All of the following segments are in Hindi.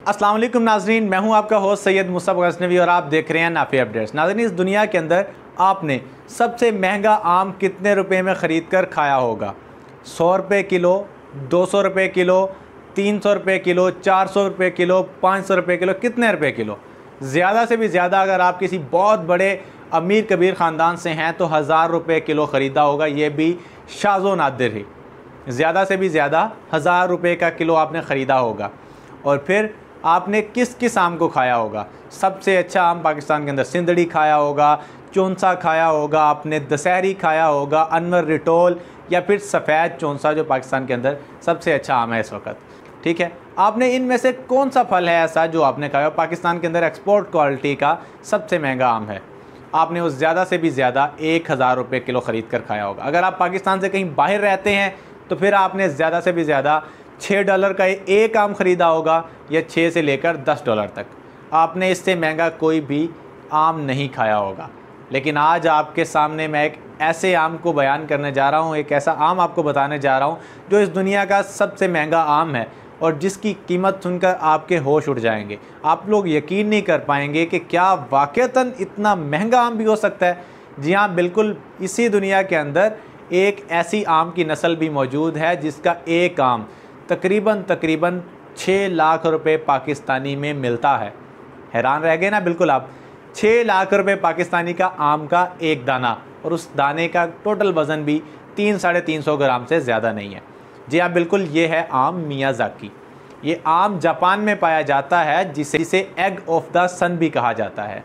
अस्सलाम वालेकुम नाजरीन, मैं हूं आपका होस्ट सैयद मुस्तफ़ा गज़नवी और आप देख रहे हैं नाफी अपडेट्स। नाजरीन, इस दुनिया के अंदर आपने सबसे महंगा आम कितने रुपए में ख़रीद कर खाया होगा? 100 रुपये किलो, 200 रुपये किलो, 300 रुपये किलो, 400 रुपये किलो, 500 रुपये किलो, कितने रुपये किलो? ज़्यादा से भी ज़्यादा अगर आप किसी बहुत बड़े अमीर कबीर ख़ानदान से हैं तो 1000 रुपये किलो ख़रीदा होगा, ये भी शाज़ो नादिर ही। ज़्यादा से भी ज़्यादा 1000 रुपये का किलो आपने ख़रीदा होगा। और फिर आपने किस किस आम को खाया होगा? सबसे अच्छा आम पाकिस्तान के अंदर सिंदड़ी खाया होगा, चौंसा खाया होगा, आपने दशहरी खाया होगा, अनवर रिटोल या फिर सफ़ेद चौंसा जो पाकिस्तान के अंदर सबसे अच्छा आम है इस वक्त। ठीक है, आपने इनमें से कौन सा फल है ऐसा जो आपने खाया? पाकिस्तान के अंदर एक्सपोर्ट क्वालिटी का सबसे महंगा आम है, आपने उस ज़्यादा से भी ज़्यादा 1000 रुपये किलो ख़रीद कर खाया होगा। अगर आप पाकिस्तान से कहीं बाहर रहते हैं तो फिर आपने ज़्यादा से भी ज़्यादा $6 का एक आम ख़रीदा होगा या 6 से लेकर $10 तक। आपने इससे महंगा कोई भी आम नहीं खाया होगा। लेकिन आज आपके सामने मैं एक ऐसे आम को बयान करने जा रहा हूँ, एक ऐसा आम आपको बताने जा रहा हूँ जो इस दुनिया का सबसे महंगा आम है और जिसकी कीमत सुनकर आपके होश उड़ जाएंगे। आप लोग यकीन नहीं कर पाएंगे कि क्या वाक़तन इतना महंगा आम भी हो सकता है। जी हाँ, बिल्कुल इसी दुनिया के अंदर एक ऐसी आम की नस्ल भी मौजूद है जिसका एक आम तकरीबन 6 लाख रुपए पाकिस्तानी में मिलता है। हैरान रह गए ना? बिल्कुल आप 6 लाख रुपए पाकिस्तानी का आम का एक दाना, और उस दाने का टोटल वज़न भी 300-350 ग्राम से ज़्यादा नहीं है। जी हाँ, बिल्कुल ये है आम मियाज़ाकी। ये आम जापान में पाया जाता है जिसे एग ऑफ द सन भी कहा जाता है।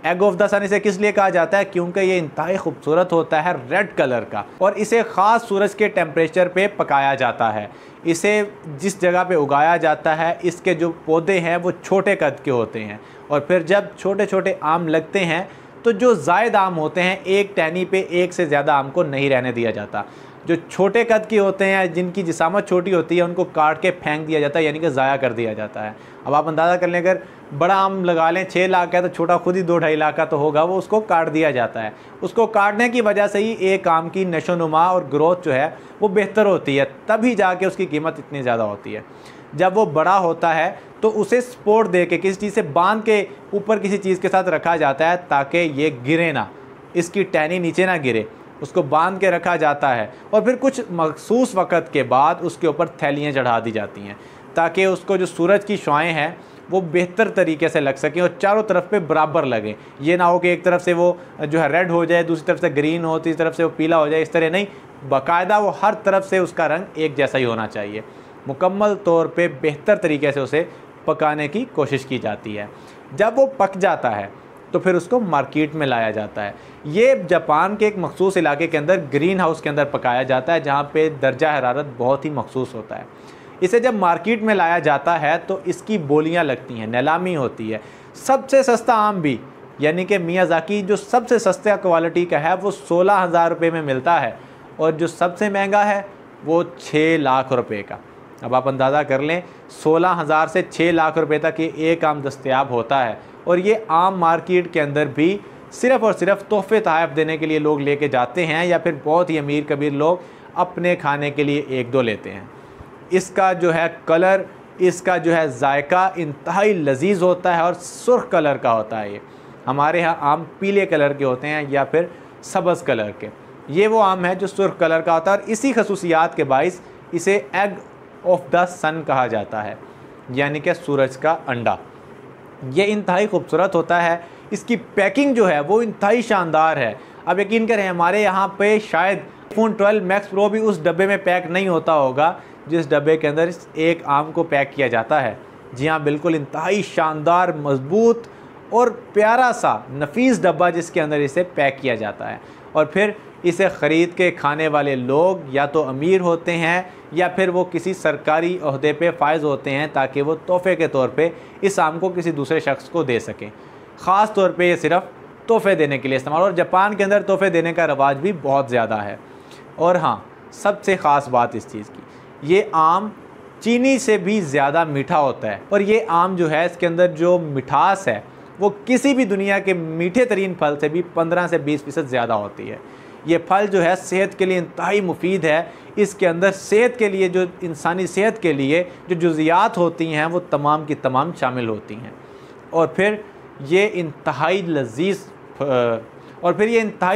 एग ऑफ द सन इसे किस लिए कहा जाता है? क्योंकि ये इंतहाई खूबसूरत होता है, रेड कलर का, और इसे ख़ास सूरज के टेम्परेचर पे पकाया जाता है। इसे जिस जगह पे उगाया जाता है, इसके जो पौधे हैं वो छोटे कद के होते हैं, और फिर जब छोटे छोटे आम लगते हैं तो जो ज़ायद आम होते हैं, एक टहनी पे एक से ज़्यादा आम को नहीं रहने दिया जाता। जो छोटे कद के होते हैं, जिनकी जिसामत छोटी होती है, उनको काट के फेंक दिया जाता है, यानी कि ज़ाया कर दिया जाता है। अब आप अंदाज़ा कर लें, अगर बड़ा आम लगा लें 6 लाख का तो छोटा खुद ही 2-2.5 लाख का तो होगा, वो उसको काट दिया जाता है। उसको काटने की वजह से ही एक आम की नशोनुमा और ग्रोथ जो है वो बेहतर होती है, तभी जाके उसकी कीमत इतनी ज़्यादा होती है। जब वो बड़ा होता है तो उसे सपोर्ट दे के किसी चीज़ से बांध के ऊपर किसी चीज़ के साथ रखा जाता है ताकि ये गिरे ना, इसकी टहनी नीचे ना गिरे, उसको बांध के रखा जाता है। और फिर कुछ मखसूस वक़्त के बाद उसके ऊपर थैलियाँ चढ़ा दी जाती हैं ताकि उसको जो सूरज की शुआएँ हैं वो बेहतर तरीके से लग सकें और चारों तरफ पे बराबर लगें। ये ना हो कि एक तरफ से वो जो है रेड हो जाए, दूसरी तरफ से ग्रीन हो, तीसरी तरफ से वो पीला हो जाए, इस तरह नहीं, बाकायदा वो हर तरफ से उसका रंग एक जैसा ही होना चाहिए। मुकम्मल तौर पे बेहतर तरीके से उसे पकाने की कोशिश की जाती है। जब वो पक जाता है तो फिर उसको मार्केट में लाया जाता है। ये जापान के एक मखसूस इलाके के अंदर ग्रीन हाउस के अंदर पकाया जाता है, जहाँ पे दर्जा हरारत बहुत ही मखसूस होता है। इसे जब मार्केट में लाया जाता है तो इसकी बोलियां लगती हैं, नीलामी होती है। सबसे सस्ता आम भी, यानी कि मियाज़ाकी जो सबसे सस्ता क्वालिटी का है, वो 16,000 रुपये में मिलता है, और जो सबसे महंगा है वो 6 लाख रुपये का। अब आप अंदाज़ा कर लें, 16,000 से 6 लाख रुपये तक ये एक आम दस्तयाब होता है। और ये आम मार्केट के अंदर भी सिर्फ़ और सिर्फ तोहफ़े तहफ़ देने के लिए लोग लेके जाते हैं, या फिर बहुत ही अमीर कबीर लोग अपने खाने के लिए 1-2 लेते हैं। इसका जो है कलर, इसका जो है जायका इंतहाई लजीज होता है और सुर्ख कलर का होता है। ये हमारे यहाँ आम पीले कलर के होते हैं या फिर सब्ज़ कलर के। ये वो आम है जो सुर्ख कलर का होता है, और इसी खसूसियात के बाइस इसे एग ऑफ द सन कहा जाता है, यानी कि सूरज का अंडा। ये इंतहाई खूबसूरत होता है। इसकी पैकिंग जो है वो इंतहाई शानदार है। अब यकीन करें, हमारे यहाँ पे शायद iPhone 12 Max Pro भी उस डब्बे में पैक नहीं होता होगा जिस डब्बे के अंदर इस एक आम को पैक किया जाता है। जी हाँ, बिल्कुल इंतहाई शानदार, मजबूत और प्यारा सा नफीस डब्बा जिसके अंदर इसे पैक किया जाता है। और फिर इसे ख़रीद के खाने वाले लोग या तो अमीर होते हैं या फिर वो किसी सरकारी ओहदे पे फायज़ होते हैं, ताकि वो तोहफ़े के तौर पे इस आम को किसी दूसरे शख्स को दे सकें। ख़ास तौर पे ये सिर्फ़ तोहफ़े देने के लिए इस्तेमाल, और जापान के अंदर तोहफ़े देने का रवाज भी बहुत ज़्यादा है। और हाँ, सबसे ख़ास बात इस चीज़ की, ये आम चीनी से भी ज़्यादा मीठा होता है। और ये आम जो है, इसके अंदर जो मिठास है वो किसी भी दुनिया के मीठे तरीन फल से भी 15 से 20% ज़्यादा होती है। ये फल जो है सेहत के लिए इंतहाई मुफीद है। इसके अंदर सेहत के लिए, जो इंसानी सेहत के लिए जो जुज़ियात होती हैं वो तमाम की तमाम शामिल होती हैं। और फिर ये इंतहाई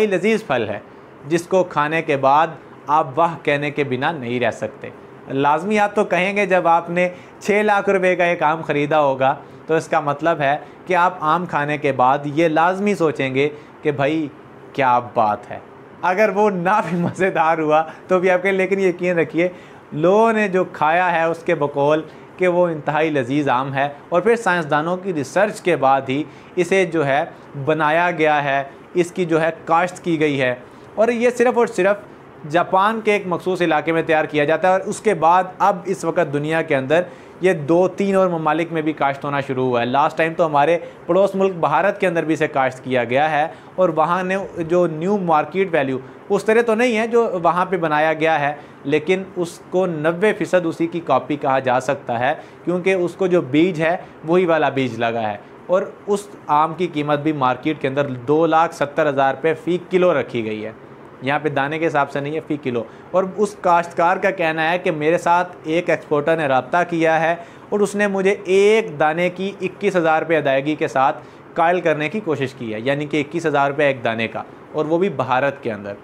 लजीज़ फल है जिसको खाने के बाद आप वाह कहने के बिना नहीं रह सकते। लाजमी आप तो कहेंगे, जब आपने 6 लाख रुपए का एक आम ख़रीदा होगा तो इसका मतलब है कि आप आम खाने के बाद ये लाजमी सोचेंगे कि भाई क्या बात है। अगर वो ना भी मज़ेदार हुआ तो भी आपके, लेकिन यकीन रखिए लोगों ने जो खाया है उसके बकौल कि वो इंतहाई लजीज़ आम है। और फिर साइंसदानों की रिसर्च के बाद ही इसे जो है बनाया गया है, इसकी जो है काश्त की गई है। और ये सिर्फ़ और सिर्फ जापान के एक मखसूस इलाके में तैयार किया जाता है। और उसके बाद अब इस वक्त दुनिया के अंदर ये 2-3 और ममालिक में भी काश्त होना शुरू हुआ है। लास्ट टाइम तो हमारे पड़ोस मुल्क भारत के अंदर भी इसे काश्त किया गया है। और वहाँ ने जो न्यू मार्केट वैल्यू उस तरह तो नहीं है जो वहाँ पे बनाया गया है, लेकिन उसको 90% उसी की कॉपी कहा जा सकता है, क्योंकि उसको जो बीज है वही वाला बीज लगा है। और उस आम की कीमत भी मार्केट के अंदर 2,70,000 रुपये फ़ी किलो रखी गई है। यहाँ पे दाने के हिसाब से नहीं है, फ़ी किलो। और उस काश्तकार का कहना है कि मेरे साथ एक एक्सपोर्टर ने रब्ता किया है और उसने मुझे एक दाने की 21,000 रुपये अदायगी के साथ कायल करने की कोशिश की है, यानी कि 21,000 रुपये एक दाने का, और वो भी भारत के अंदर।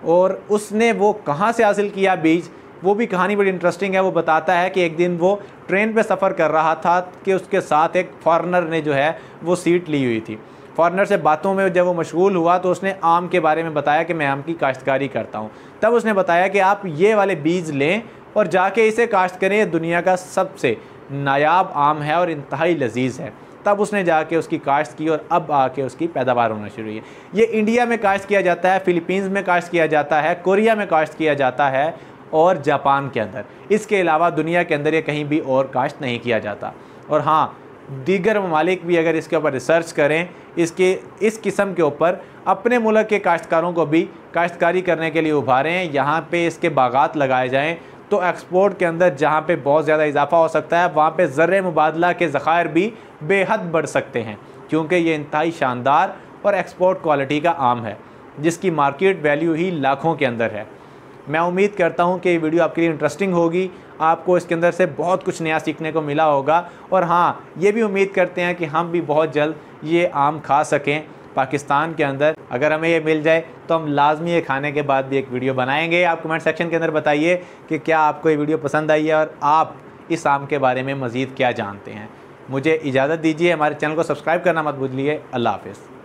और उसने वो कहाँ से हासिल किया बीज, वो भी कहानी बड़ी इंटरेस्टिंग है। वो बताता है कि एक दिन वो ट्रेन पे सफ़र कर रहा था कि उसके साथ एक फॉरेनर ने जो है वो सीट ली हुई थी। फॉरेनर से बातों में जब वो मशगूल हुआ तो उसने आम के बारे में बताया कि मैं आम की काश्तकारी करता हूँ। तब उसने बताया कि आप ये वाले बीज लें और जाके इसे काश्त करें, ये दुनिया का सबसे नायाब आम है और इंतहाई लजीज़ है। तब उसने जाके उसकी काश्त की और अब आके उसकी पैदावार होना शुरू हुई है। ये इंडिया में काश्त किया जाता है, फ़िलीपींस में काश्त किया जाता है, कोरिया में काश्त किया जाता है और जापान के अंदर। इसके अलावा दुनिया के अंदर ये कहीं भी और काश्त नहीं किया जाता। और हाँ, दीगर ममालिक भी अगर इसके ऊपर रिसर्च करें, इस किस्म के ऊपर अपने मुल्क के काश्तकारों को भी काश्तकारी करने के लिए उभारें, यहाँ पे इसके बागात लगाए जाएँ, तो एक्सपोर्ट के अंदर जहाँ पे बहुत ज़्यादा इजाफा हो सकता है, वहाँ पे ज़र मुबादला के ज़खायर भी बेहद बढ़ सकते हैं, क्योंकि ये इंतहाई शानदार और एक्सपोर्ट क्वालिटी का आम है जिसकी मार्केट वैल्यू ही लाखों के अंदर है। मैं उम्मीद करता हूँ कि ये वीडियो आपके लिए इंटरेस्टिंग होगी, आपको इसके अंदर से बहुत कुछ नया सीखने को मिला होगा। और हाँ, ये भी उम्मीद करते हैं कि हम भी बहुत जल्द ये आम खा सकें पाकिस्तान के अंदर। अगर हमें ये मिल जाए तो हम लाजमी ये खाने के बाद भी एक वीडियो बनाएंगे। आप कमेंट सेक्शन के अंदर बताइए कि क्या आपको ये वीडियो पसंद आई है और आप इस आम के बारे में मज़ीद क्या जानते हैं। मुझे इजाज़त दीजिए, हमारे चैनल को सब्सक्राइब करना मत भूलिए। अल्लाह हाफ़िज़।